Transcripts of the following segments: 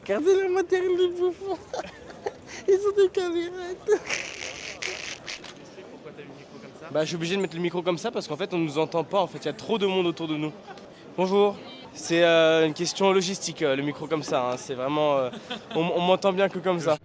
Regardez le matériel des bouffons. Ils ont des caméras et tout. Pourquoi t'as mis le micro comme ça? Bah je suis obligé de mettre le micro comme ça parce qu'en fait on nous entend pas, en fait il y a trop de monde autour de nous. Bonjour. C'est une question logistique, le micro comme ça, hein. C'est vraiment... on m'entend bien que comme ça.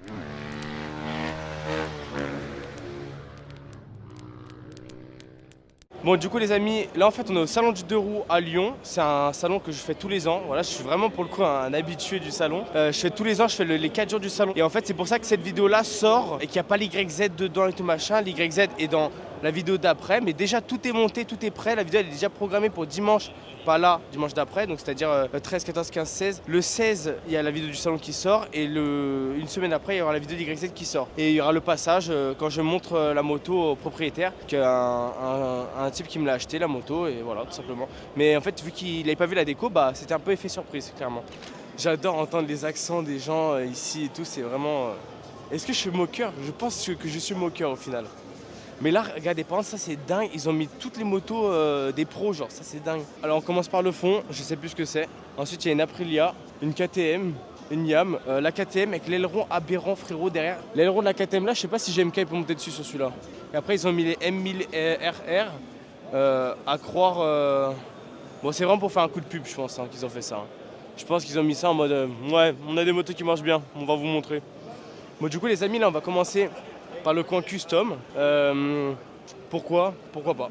Bon du coup les amis, là en fait on est au salon du 2 roues à Lyon. C'est un salon que je fais tous les ans. Voilà, je suis vraiment pour le coup un habitué du salon. Je fais tous les ans, je fais les 4 jours du salon. Et en fait c'est pour ça que cette vidéo là sort et qu'il n'y a pas l'YZ dedans et tout machin. L'YZ est dans la vidéo d'après, mais déjà tout est monté, tout est prêt. La vidéo elle est déjà programmée pour dimanche, pas là, dimanche d'après, donc c'est-à-dire 13, 14, 15, 16. Le 16, il y a la vidéo du salon qui sort et une semaine après, il y aura la vidéo d'YZ qui sort. Et il y aura le passage quand je montre la moto au propriétaire, un type qui me l'a acheté, la moto, et voilà, tout simplement. Mais en fait, vu qu'il n'avait pas vu la déco, bah c'était un peu effet surprise, clairement. J'adore entendre les accents des gens ici et tout, c'est vraiment... Est-ce que je suis moqueur? Je pense que je suis moqueur au final. Mais là, regardez, par exemple, ça c'est dingue, ils ont mis toutes les motos des pros, genre, ça c'est dingue. Alors on commence par le fond, je sais plus ce que c'est. Ensuite il y a une Aprilia, une KTM, une Yam, la KTM avec l'aileron aberrant frérot derrière. L'aileron de la KTM là, je sais pas si GMK peut monter dessus sur celui-là. Et après ils ont mis les M1000 RR, à croire... Bon c'est vraiment pour faire un coup de pub je pense hein, qu'ils ont fait ça. Hein. Je pense qu'ils ont mis ça en mode ouais, on a des motos qui marchent bien, on va vous montrer. Bon du coup les amis là on va commencer par le coin custom. Pourquoi pas.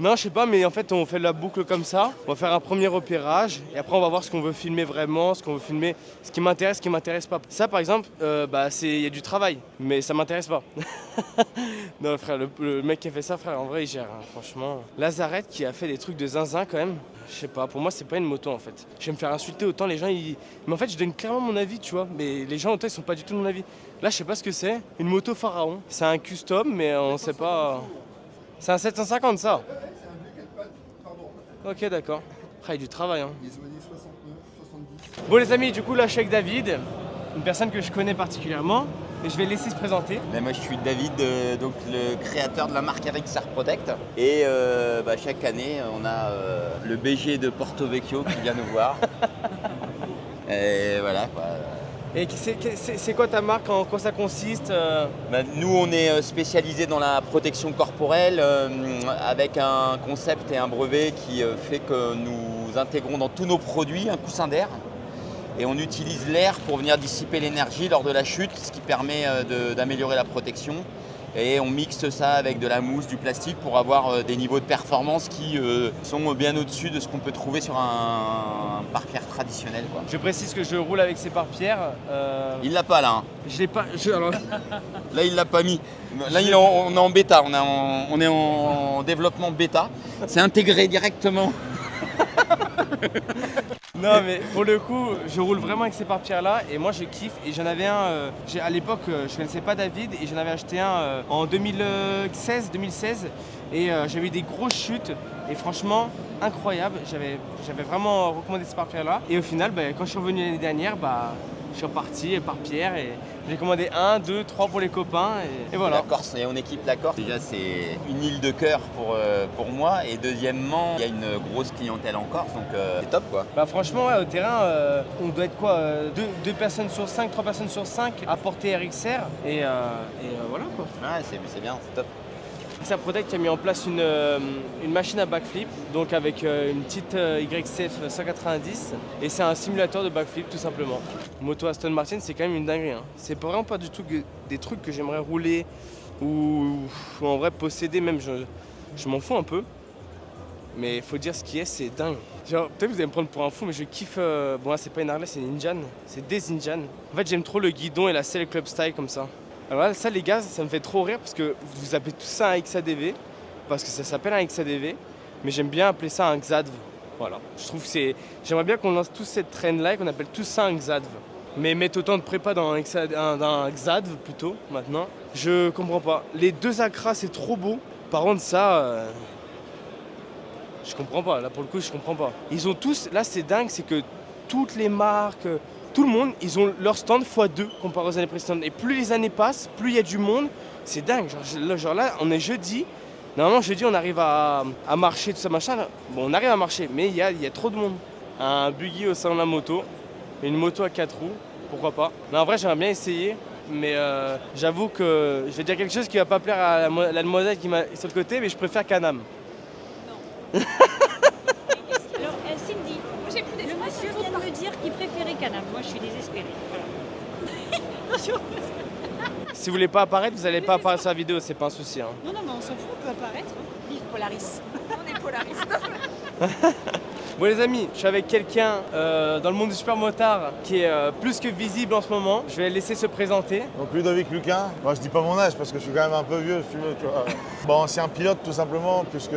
Non, je sais pas, mais en fait, on fait la boucle comme ça. On va faire un premier repérage et après, on va voir ce qu'on veut filmer vraiment, ce qu'on veut filmer, ce qui m'intéresse pas. Ça, par exemple, il y a du travail, mais ça m'intéresse pas. Non, frère, le mec qui a fait ça, frère, en vrai, il gère, hein, franchement. Lazarette qui a fait des trucs de zinzin quand même. Je sais pas, pour moi, c'est pas une moto en fait. Je vais me faire insulter autant, les gens, Mais en fait, je donne clairement mon avis, tu vois. Mais les gens, autant, ils sont pas du tout de mon avis. Là, je sais pas ce que c'est. Une moto Pharaon. C'est un custom, mais on sait pas. C'est un 750, ça. Ok, d'accord. Ah, il y a du travail, hein. Bon, les amis, du coup, là, je suis avec David, une personne que je connais particulièrement. Et je vais le laisser se présenter. Mais moi je suis David, donc le créateur de la marque RXR Protect. Et chaque année on a le BG de Porto Vecchio qui vient nous voir. Et voilà quoi. Et c'est quoi ta marque, en quoi ça consiste Nous on est spécialisé dans la protection corporelle avec un concept et un brevet qui fait que nous intégrons dans tous nos produits un coussin d'air. Et on utilise l'air pour venir dissiper l'énergie lors de la chute, ce qui permet d'améliorer la protection. Et on mixe ça avec de la mousse, du plastique pour avoir des niveaux de performance qui sont bien au-dessus de ce qu'on peut trouver sur un pare-pierre traditionnel, quoi. Je précise que je roule avec ces pare-pierres. Il l'a pas là. Hein. Je l'ai pas. Là il l'a pas mis. Là on est en bêta, on est en développement bêta. C'est intégré directement. Non mais pour le coup, je roule vraiment avec ces pare-pierres là et moi je kiffe et j'en avais un, à l'époque je connaissais pas David et j'en avais acheté un en 2016 et j'avais eu des grosses chutes et franchement incroyable, j'avais vraiment recommandé ces pare-pierres là et au final quand je suis revenu l'année dernière je suis reparti pare-pierre et j'ai commandé 1, 2, 3 pour les copains et voilà. La Corse, et on équipe la Corse. Déjà c'est une île de cœur pour moi et deuxièmement il y a une grosse clientèle en Corse donc c'est top quoi. Franchement ouais, au terrain on doit être quoi 2 personnes sur 5, 3 personnes sur 5 à porter RXR et voilà quoi. Ouais c'est bien, c'est top. RXR Protect qui a mis en place une machine à backflip, donc avec une petite YCF 190 et c'est un simulateur de backflip tout simplement. Moto Aston Martin c'est quand même une dinguerie, hein. C'est vraiment pas du tout des trucs que j'aimerais rouler ou en vrai posséder, même je m'en fous un peu. Mais il faut dire ce qui est, c'est dingue. Genre, peut-être vous allez me prendre pour un fou, mais je kiffe... Bon là c'est pas une Harley, c'est une Injan, c'est des Injan. En fait j'aime trop le guidon et la selle club style comme ça. Alors là, ça les gars, ça me fait trop rire parce que vous appelez tout ça un XADV, parce que ça s'appelle un XADV, mais j'aime bien appeler ça un XADV. Voilà, je trouve que c'est... J'aimerais bien qu'on lance tous cette trend-là et qu'on appelle tout ça un XADV. Mais mettre autant de prépa dans un XADV plutôt, maintenant, je comprends pas. Les deux Acra, c'est trop beau. Par contre, ça... Je comprends pas, là pour le coup, je comprends pas. Ils ont tous... Là, c'est dingue, c'est que toutes les marques... Tout le monde, ils ont leur stand x2 comparé aux années précédentes. Et plus les années passent, plus il y a du monde. C'est dingue. Genre là, on est jeudi. Normalement, jeudi, on arrive à marcher, tout ça, machin. Là. Bon, on arrive à marcher, mais il y a trop de monde. Un buggy au salon de la moto. une moto à 4 roues, pourquoi pas. Mais en vrai, j'aimerais bien essayer. Mais j'avoue que je vais dire quelque chose qui va pas plaire à la demoiselle qui m'a sur le côté, mais je préfère Can-Am. Alors, Cindy, le monsieur vient de me dire qu'il préférait Can-Am. Moi, je suis désespérée. Voilà. Attention. Si vous voulez pas apparaître, vous allez pas apparaître sur la vidéo, c'est pas un souci. Hein. Non, mais on s'en fout, on peut apparaître. Vive Polaris. On est Polaris. Bon les amis, je suis avec quelqu'un dans le monde du super motard qui est plus que visible en ce moment. Je vais le laisser se présenter. Donc Ludovic Luquin, moi je dis pas mon âge parce que je suis quand même un peu vieux, si tu veux, tu vois. Bon, ancien pilote tout simplement, puisque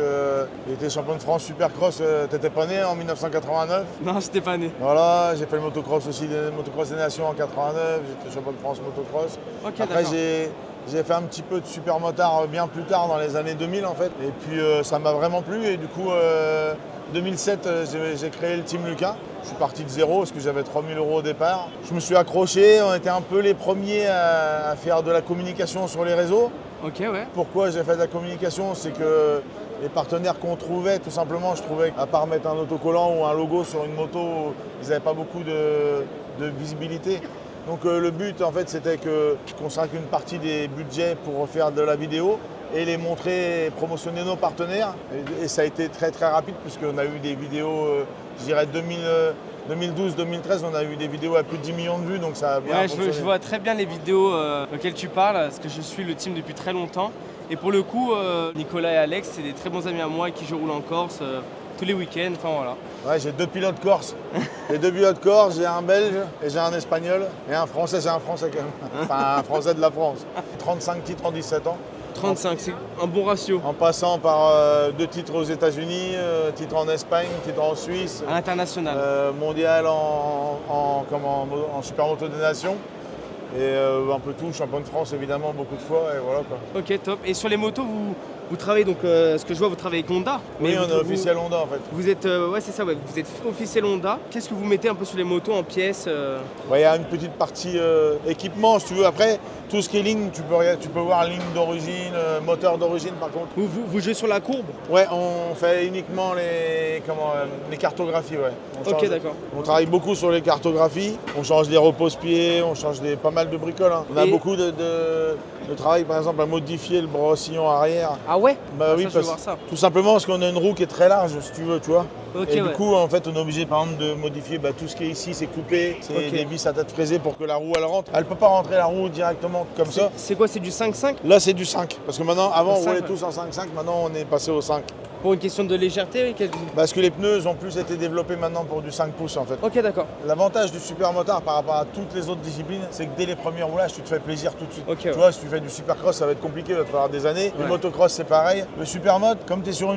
il était champion de France Supercross, t'étais pas né en 1989. Non, j'étais pas né. Voilà, j'ai fait le motocross aussi, le motocross des nations en 89, j'étais champion de France motocross. Ok, Après d'accord. j'ai fait un petit peu de super motard bien plus tard dans les années 2000 en fait. Et puis ça m'a vraiment plu et du coup 2007 j'ai créé le Team Luquin. Je suis parti de zéro parce que j'avais 3 000 € au départ. Je me suis accroché, on était un peu les premiers à faire de la communication sur les réseaux. Ok, ouais. Pourquoi j'ai fait de la communication? C'est que les partenaires qu'on trouvait, tout simplement, je trouvais qu'à part mettre un autocollant ou un logo sur une moto, ils n'avaient pas beaucoup de visibilité. Donc le but en fait c'était que je consacre une partie des budgets pour faire de la vidéo et les montrer et promotionner nos partenaires. Et ça a été très très rapide puisqu'on a eu des vidéos, je dirais 2012-2013, on a eu des vidéos à plus de 10 millions de vues, donc ça a bien Ouais, fonctionné. je vois très bien les vidéos auxquelles tu parles, parce que je suis le team depuis très longtemps. Et pour le coup, Nicolas et Alex, c'est des très bons amis à moi avec qui je roule en Corse tous les week-ends, enfin voilà. Ouais, j'ai 2 pilotes corses. J'ai 2 pilotes corses, j'ai un belge et j'ai un espagnol. Et un français, j'ai un français quand même. Enfin, un français de la France. 35 titres en 17 ans. 35, c'est un bon ratio. En passant par 2 titres aux États-Unis, titre en Espagne, titre en Suisse, À l'international. mondial en supermoto des nations. Et un peu tout, champion de France évidemment, beaucoup de fois. Et voilà quoi. Ok, top. Et sur les motos, vous travaillez donc, ce que je vois, vous travaillez avec Honda. Oui, on est vous- officiel Honda en fait. Vous êtes, ouais, c'est ça, ouais. Vous êtes officiel Honda. Qu'est-ce que vous mettez un peu sur les motos en pièces Ouais, il y a une petite partie équipement si tu veux. Après, tout ce qui est ligne, tu peux voir ligne d'origine, moteur d'origine par contre. Vous jouez sur la courbe? Ouais, on fait uniquement les cartographies, ouais. Ok, d'accord. On travaille beaucoup sur les cartographies, on change des repose-pieds, on change pas mal de bricoles. Hein. On a Et- beaucoup de travail, par exemple, à modifier le brossillon arrière. Ah ouais? Bah Ah, oui, ça, je veux parce voir ça. tout simplement parce qu'on a une roue qui est très large, si tu veux, tu vois. Ok, et ouais. du coup, en fait, on est obligé, par exemple, de modifier tout ce qui est ici, c'est coupé, c'est Ok. des vis à tête fraisée pour que la roue, elle rentre. Elle peut pas rentrer la roue directement comme ça. C'est quoi? C'est du 5.5? Là, c'est du 5. Parce que maintenant, avant, Le on 5, roulait ouais. tous en 5.5, maintenant, on est passé au 5. Pour une question de légèreté? Parce que les pneus ont plus été développés maintenant pour du 5 pouces, en fait. Ok, d'accord. L'avantage du super motard par rapport à toutes les autres disciplines, c'est que dès les premiers roulages, tu te fais plaisir tout de suite. Ok, Tu ouais. vois, si tu fais du supercross, ça va être compliqué, il va te falloir des années. Le Ouais. motocross, c'est pareil. Le supermode, comme tu es sur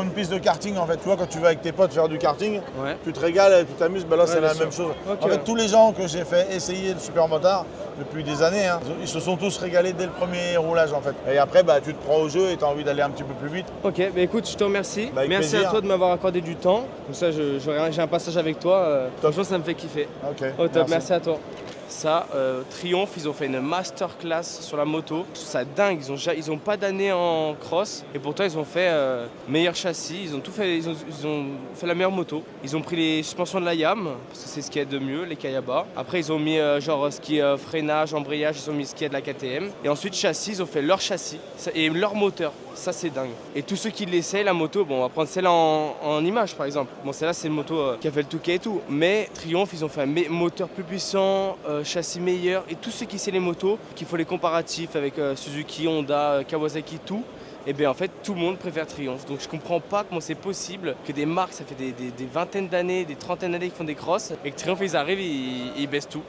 une piste de karting, en fait, tu vois, quand tu vas avec tes potes faire du karting, Ouais. tu te régales, tu t'amuses, ben là, Ouais, c'est la bien même sûr. chose. Ok, En fait, ouais. tous les gens que j'ai fait essayer le super motard depuis des années, hein, ils se sont tous régalés dès le premier roulage, en fait. Et après, tu te prends au jeu et tu as envie d'aller un petit peu plus vite. Ok, bah écoute, je te remercie. Bah, avec Merci plaisir. à toi de m'avoir accordé du temps. Comme ça, j'ai un passage avec toi. Franchement, ça me fait kiffer. Ok. Au top, merci à toi. Ça, Triomphe, ils ont fait une masterclass sur la moto. Je trouve ça dingue, ils ont pas d'année en cross et pourtant ils ont fait meilleur châssis, ils ont tout fait, ils ont fait la meilleure moto. Ils ont pris les suspensions de la YAM, parce que c'est ce qu'il y a de mieux, les Kayaba. Après ils ont mis genre ce qui est freinage, embrayage, ils ont mis ce qui est de la KTM. Et ensuite châssis, ils ont fait leur châssis et leur moteur. Ça c'est dingue. Et tous ceux qui l'essayent, la moto, bon on va prendre celle-là en image par exemple. Bon celle-là c'est une moto qui a fait le Touquet et tout. Mais Triomphe, ils ont fait un moteur plus puissant, châssis meilleur. Et tous ceux qui essaient les motos, qui font les comparatifs avec Suzuki, Honda, Kawasaki, tout. Et bien en fait tout le monde préfère Triomphe. Donc je comprends pas comment c'est possible que des marques, ça fait des vingtaines d'années, des trentaines d'années qui font des crosses, et que Triomphe ils arrivent, ils baissent tout.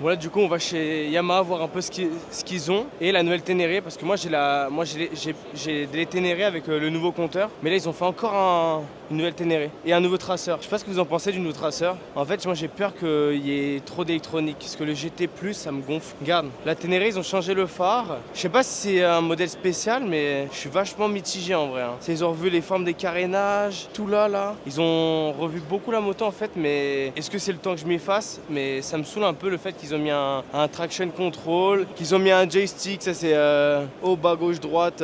Voilà, du coup on va chez Yamaha voir un peu ce qu'ils ont. Et la nouvelle Ténéré, parce que moi j'ai des Ténéré avec le nouveau compteur. Mais là ils ont fait encore une nouvelle Ténéré et un nouveau traceur. Je sais pas ce que vous en pensez du nouveau traceur. En fait moi j'ai peur qu'il y ait trop d'électronique, parce que le GT+, ça me gonfle. Regarde, la Ténéré ils ont changé le phare. Je sais pas si c'est un modèle spécial, mais je suis vachement mitigé en vrai. Hein. Ils ont revu les formes des carénages, tout là. Ils ont revu beaucoup la moto en fait, mais est-ce que c'est le temps que je m'y fasse? Mais ça me saoule un peu le fait qu'ils ont mis un traction control, qu'ils ont mis un joystick, ça c'est haut, bas, gauche, droite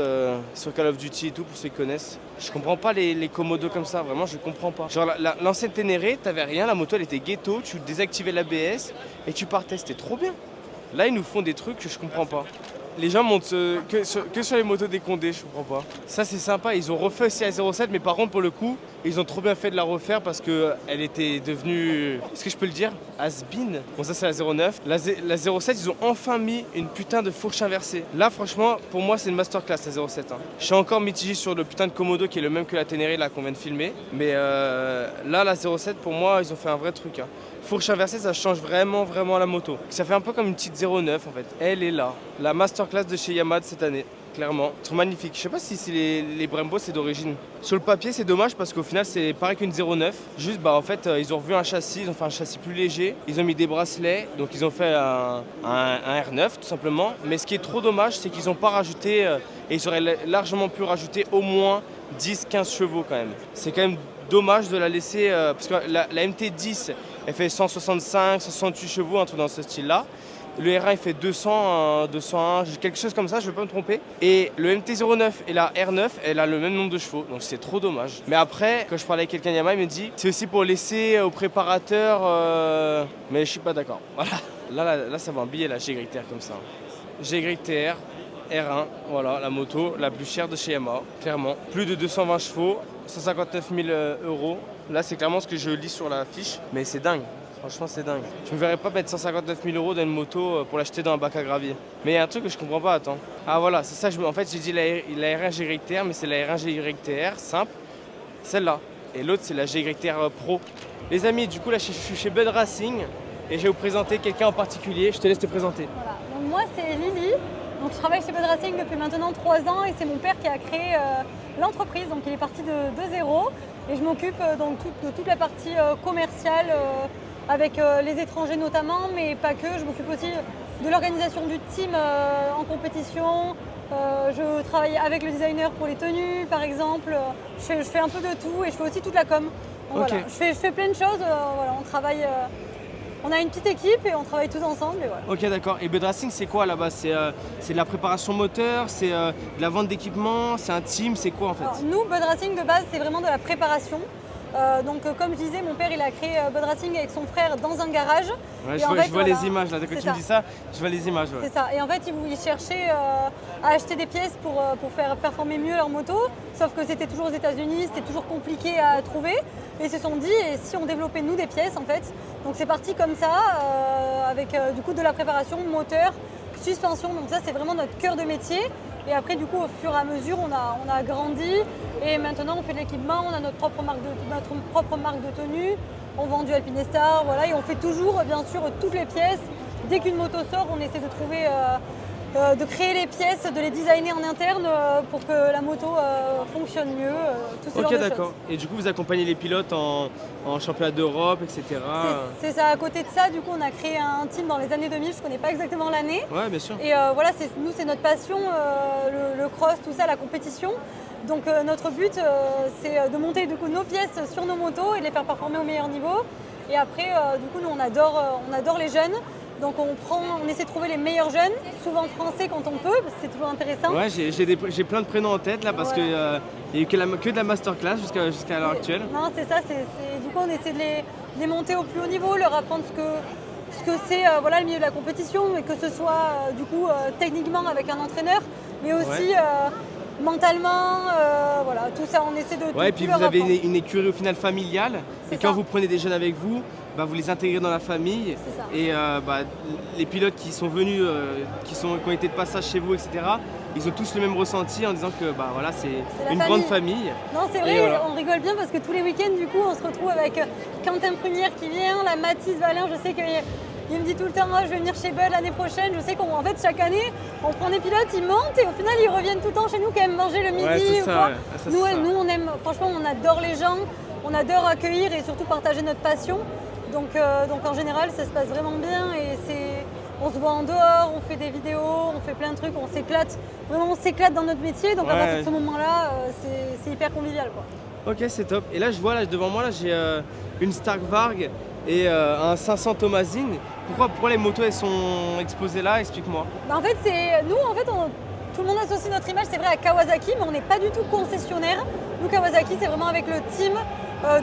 sur Call of Duty et tout pour ceux qui connaissent. Je comprends pas les Komodo comme ça, vraiment je comprends pas. Genre l'ancienne Ténéré, t'avais rien, la moto elle était ghetto, tu désactivais l'ABS et tu partais, c'était trop bien. Là ils nous font des trucs que je comprends pas. Les gens montent que sur les motos des Condé, je comprends pas. Ça c'est sympa, ils ont refait aussi la 07, mais par contre pour le coup, ils ont trop bien fait de la refaire parce qu'elle était devenue, est-ce que je peux le dire, has-been. Bon ça c'est la 09. La 07, ils ont enfin mis une putain de fourche inversée. Là franchement, pour moi c'est une masterclass la 07. Hein. Je suis encore mitigé sur le putain de Komodo qui est le même que la Ténéré là qu'on vient de filmer. Mais là la 07 pour moi ils ont fait un vrai truc. Hein. Fourche inversée, ça change vraiment la moto. Ça fait un peu comme une petite 09 en fait. Elle est là. La masterclass de chez Yamaha cette année, clairement. Ils sont magnifiques. Je sais pas si les Brembo c'est d'origine. Sur le papier c'est dommage parce qu'au final c'est pareil qu'une 09. Juste bah en fait ils ont revu un châssis, ils ont fait un châssis plus léger. Ils ont mis des bracelets, donc ils ont fait un R9 tout simplement. Mais ce qui est trop dommage c'est qu'ils n'ont pas rajouté, et ils auraient largement pu rajouter au moins 10-15 chevaux quand même. C'est quand même dommage de la laisser, parce que la MT10 elle fait 165, 168 chevaux, un truc dans ce style-là. Le R1 il fait 200, 201, quelque chose comme ça, je ne vais pas me tromper. Et le MT-09 et la R9, elle a le même nombre de chevaux, donc c'est trop dommage. Mais après, quand je parlais avec quelqu'un Yamaha, il me dit c'est aussi pour laisser au préparateur, mais je suis pas d'accord. Voilà. Là, ça va un billet la GYTR comme ça. GYTR, R1, voilà, la moto la plus chère de chez Yamaha, clairement. Plus de 220 chevaux, 159 000 €. Là, c'est clairement ce que je lis sur la fiche, mais c'est dingue. Franchement, c'est dingue. Je me verrais pas mettre 159 000 € dans une moto pour l'acheter dans un bac à gravier. Mais il y a un truc que je comprends pas, attends. Ah voilà, c'est ça, en fait, j'ai dit la R1 GYTR, mais c'est la R1 GYTR simple, celle-là. Et l'autre, c'est la GYTR Pro. Les amis, du coup, là, je suis chez Bud Racing et je vais vous présenter quelqu'un en particulier. Je te laisse te présenter. Voilà. Donc moi, c'est Lily. Donc, je travaille chez Bud Racing depuis maintenant 3 ans et c'est mon père qui a créé l'entreprise. Donc, il est parti de zéro et je m'occupe de toute la partie commerciale avec les étrangers notamment, mais pas que. Je m'occupe aussi de l'organisation du team en compétition. Je travaille avec le designer pour les tenues, par exemple. Je fais un peu de tout et je fais aussi toute la com. Donc, okay. Voilà. Je fais plein de choses. Voilà, on travaille. On a une petite équipe et on travaille tous ensemble. Et voilà. Ok, d'accord. Et Bud Racing, c'est quoi là-bas? C'est de la préparation moteur, c'est de la vente d'équipement, c'est un team, c'est quoi en fait? Alors, nous, Bud Racing de base, c'est vraiment de la préparation. Comme je disais, mon père il a créé Bud Racing avec son frère dans un garage. Ouais, je vois les images là, quand tu me dis ça, je vois les images. Ouais. C'est ça, et en fait ils cherchaient à acheter des pièces pour faire performer mieux leur moto, sauf que c'était toujours aux États-Unis, c'était toujours compliqué à trouver. Et ils se sont dit, et si on développait nous des pièces en fait. Donc c'est parti comme ça, avec du coup de la préparation, moteur, suspension, donc ça c'est vraiment notre cœur de métier. Et après, du coup, au fur et à mesure, on a grandi et maintenant on fait de l'équipement, on a notre propre marque de tenue, on vend du Alpinestar, voilà, et on fait toujours, bien sûr, toutes les pièces. Dès qu'une moto sort, on essaie de trouver, de créer les pièces, de les designer en interne pour que la moto fonctionne mieux, tout ce genre de choses. Ok, d'accord. Et du coup, vous accompagnez les pilotes en championnat d'Europe, etc. C'est ça. À côté de ça, du coup, on a créé un team dans les années 2000, je ne connais pas exactement l'année. Ouais, bien sûr. Et voilà, nous, c'est notre passion, le cross, tout ça, la compétition. Donc notre but, c'est de monter du coup, nos pièces sur nos motos et de les faire performer au meilleur niveau. Et après, du coup, nous, on adore les jeunes. Donc on essaie de trouver les meilleurs jeunes, souvent français quand on peut, parce que c'est toujours intéressant. Ouais, j'ai plein de prénoms en tête là parce qu'il n'y a eu que de la masterclass jusqu'à l'heure actuelle. Non, c'est ça, du coup on essaie de les monter au plus haut niveau, leur apprendre ce que c'est voilà, le milieu de la compétition, mais que ce soit du coup techniquement avec un entraîneur, mais aussi mentalement, voilà, tout ça, on essaie de ouais, et puis vous avez une écurie au final familiale, et quand ça. vous prenez des jeunes avec vous, bah, vous les intégrez dans la famille, et les pilotes qui sont venus, qui ont été de passage chez vous, etc., ils ont tous le même ressenti en disant que bah, voilà, c'est une grande famille. Non, c'est vrai, voilà. On rigole bien parce que tous les week-ends, du coup, on se retrouve avec Quentin Prunière qui vient, la Mathis Valin, je sais qu'il me dit tout le temps, oh, je vais venir chez Bud l'année prochaine. Je sais qu'en fait, chaque année, on prend des pilotes, ils montent et au final, ils reviennent tout le temps chez nous quand même manger le midi. Ouais, ou quoi. Ça, nous, on aime, franchement, on adore les gens, on adore accueillir et surtout partager notre passion. Donc en général, ça se passe vraiment bien et on se voit en dehors, on fait des vidéos, on fait plein de trucs, on s'éclate. Vraiment, on s'éclate dans notre métier. Donc à partir de ce moment-là, c'est hyper convivial, quoi. Ok, c'est top. Et là, je vois là, devant moi, là, j'ai une Stark Varg et un 500 Thomasine. Pourquoi les motos elles sont exposées là? Explique-moi. Bah en fait, tout le monde associe notre image, c'est vrai, à Kawasaki, mais on n'est pas du tout concessionnaire. Nous, Kawasaki, c'est vraiment avec le team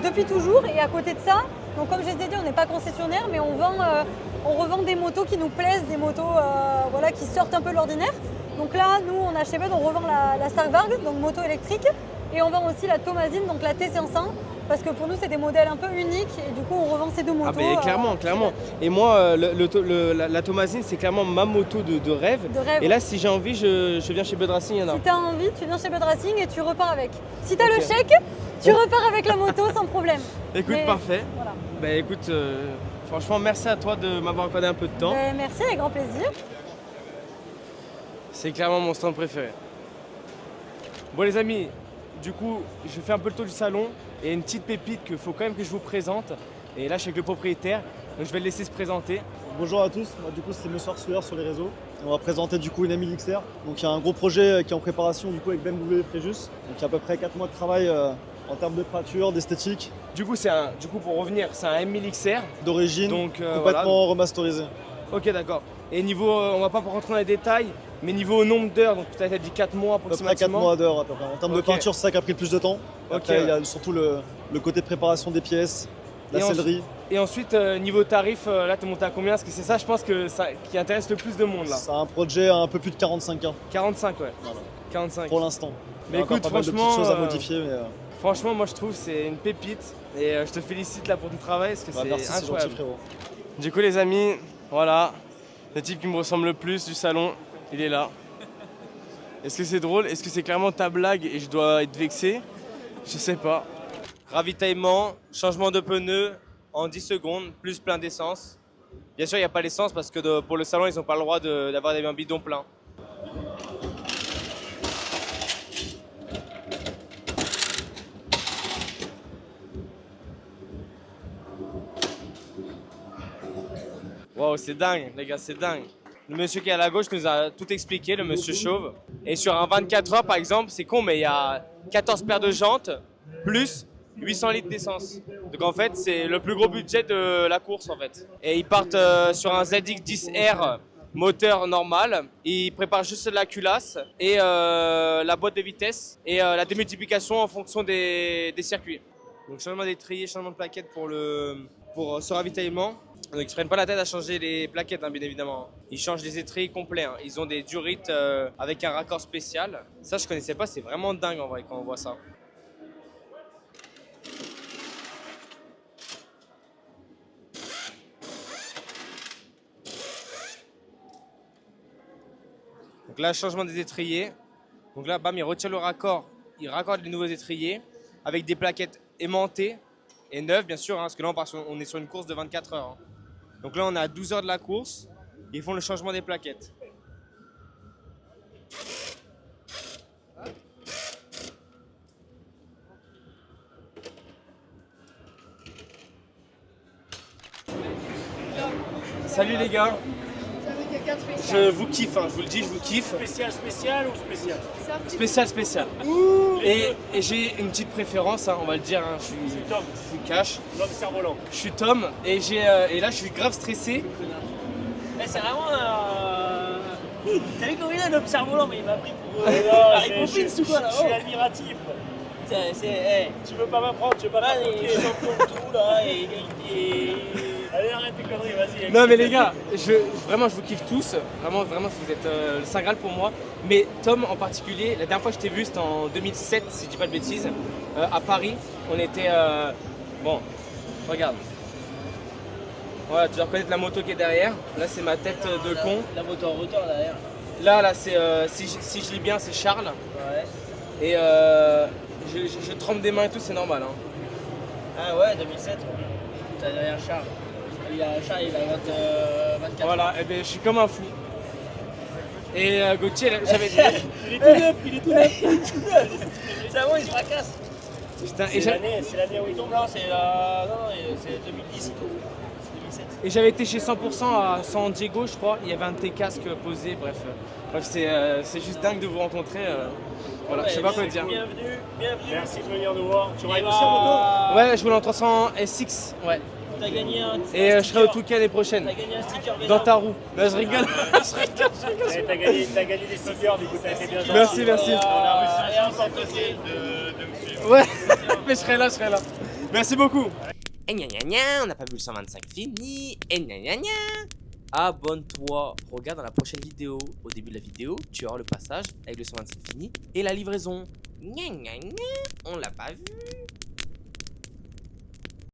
depuis toujours. Et à côté de ça, donc comme je les ai dit, on n'est pas concessionnaire, mais on revend des motos qui nous plaisent, des motos voilà, qui sortent un peu de l'ordinaire. Donc là, nous, on a chez Bud, on revend la Starvarg, donc moto électrique, et on vend aussi la Tomazine, donc la T500, parce que pour nous, c'est des modèles un peu uniques, et du coup, on revend ces deux motos. Ah mais clairement. Et moi, la Tomazine, c'est clairement ma moto de rêve. De rêve. Et là, si j'ai envie, je viens chez Bud Racing, il y en a. Si tu as envie, tu viens chez Bud Racing et tu repars avec. Si tu as le chèque, tu repars avec la moto sans problème. Écoute, Mais, parfait. Voilà. Bah écoute, franchement, merci à toi de m'avoir accordé un peu de temps. Merci, avec grand plaisir. C'est clairement mon stand préféré. Bon les amis, du coup, je fais un peu le tour du salon et une petite pépite qu'il faut quand même que je vous présente. Et là, je suis avec le propriétaire, donc je vais le laisser se présenter. Bonjour à tous, moi, du coup c'est Monsieur Harceleur sur les réseaux. On va présenter du coup une M1000XR. Donc il y a un gros projet qui est en préparation du coup avec BMW Fréjus. Donc il y a à peu près 4 mois de travail en termes de peinture, d'esthétique, Du coup, pour revenir, c'est un M1000XR. d'origine, Donc complètement remasterisé. Ok, d'accord. Et niveau, on va pas rentrer dans les détails, mais niveau nombre d'heures, donc tu as dit 4 mois À peu près 4 approximativement. mois d'heure à peu près. En termes Ok. de peinture, c'est ça qui a pris le plus de temps. Ok, Après, il y ouais. a surtout le côté préparation des pièces, la Et sellerie. Et ensuite, niveau tarif, là, tu es monté à combien? Parce que c'est ça, je pense, qui intéresse le plus de monde là. C'est un projet à un peu plus de 45K 45, ouais. Voilà. 45. pour l'instant. Mais Il y a encore écoute, pas mal de franchement, petites choses à modifier. Mais, Franchement, moi je trouve que c'est une pépite et je te félicite là pour ton travail parce que bah, c'est merci, c'est gentil incroyable. frérot. Du coup, les amis, voilà, le type qui me ressemble le plus du salon, il est là. Est-ce que c'est drôle? Est-ce que c'est clairement ta blague et je dois être vexé? Je sais pas. Ravitaillement, changement de pneus en 10 secondes, plus plein d'essence. Bien sûr, il n'y a pas l'essence parce que pour le salon, ils n'ont pas le droit d'avoir un bidon plein. Wow, c'est dingue, les gars, c'est dingue. Le monsieur qui est à la gauche nous a tout expliqué, le monsieur chauve. Et sur un 24 heures, par exemple, c'est con, mais il y a 14 paires de jantes, plus 800 litres d'essence. Donc en fait, c'est le plus gros budget de la course, en fait. Et ils partent sur un ZX10R moteur normal. Ils préparent juste la culasse et la boîte de vitesse et la démultiplication en fonction des circuits. Donc changement d'étrier, changement de plaquette pour ce ravitaillement. Donc ils ne se prennent pas la tête à changer les plaquettes, hein, bien évidemment. Ils changent les étriers complets. Hein. Ils ont des durites avec un raccord spécial. Ça, je connaissais pas. C'est vraiment dingue en vrai quand on voit ça. Donc là, changement des étriers. Donc là, bam, il retire le raccord. Il raccorde les nouveaux étriers avec des plaquettes aimantées et neuves, bien sûr, hein, parce que là, on est sur une course de 24 heures. Hein. Donc là, on est à 12 heures de la course. Ils font le changement des plaquettes. Salut les gars. Je vous kiffe, hein, je vous le dis, je vous kiffe. Spécial ou spécial? Spécial. Et j'ai une petite préférence, hein, on va le dire, hein, je suis cash. L'homme cerf-volant. Je suis Tom et là je suis grave stressé. C'est vraiment T'as vu comment il a l'homme cerf-volant? Mais il m'a pris pour Harry Poppins ou quoi là? Je suis admiratif. Tu veux pas m'apprendre, tu veux pas m'apprendre. Les champions de tout là et Allez, arrête tes conneries, vas-y. Non mais les gars, vraiment je vous kiffe tous, vraiment vous êtes le Saint Graal pour moi. Mais Tom en particulier, la dernière fois que je t'ai vu c'était en 2007 si je dis pas de bêtises, à Paris. On était, bon, regarde. Voilà, tu dois reconnaître la moto qui est derrière. Là c'est ma tête de con. la moto en rotor derrière. Là c'est, si je lis bien c'est Charles. Ouais. Et je trempe des mains et tout, c'est normal. Hein. Ah ouais, 2007. T'as derrière Charles. Charles il a 24 Voilà, et ben je suis comme un fou. Et Gauthier, j'avais dit. Il est tout neuf. C'est avant, il se fracasse. Putain, C'est l'année où il tombe. Non, c'est 2010. C'est 2007. Et j'avais été chez 100% à San Diego, je crois. Il y avait un de tes casques posé, bref. C'est juste dingue de vous rencontrer. Voilà, je sais pas quoi dire. Bienvenue. Merci de venir nous voir. Tu Et rides aussi en moto? Ouais, je roule en 300 SX, ouais. T'as gagné un Et je serai au Touquet l'année prochaine. T'as gagné un sticker Dans ta roue. Là, je rigole. Eh, T'as gagné des stickers, du coup ça a été bien gentil. Merci. On a reçu un petit de me suivre. Ouais, mais je serai là. Merci beaucoup. Et gna gna gna, on n'a pas vu le 125 fini. Et gna gna gna. Abonne-toi, regarde dans la prochaine vidéo. Au début de la vidéo, tu auras le passage avec le 125 fini et la livraison. Gna gna gna, on l'a pas vu.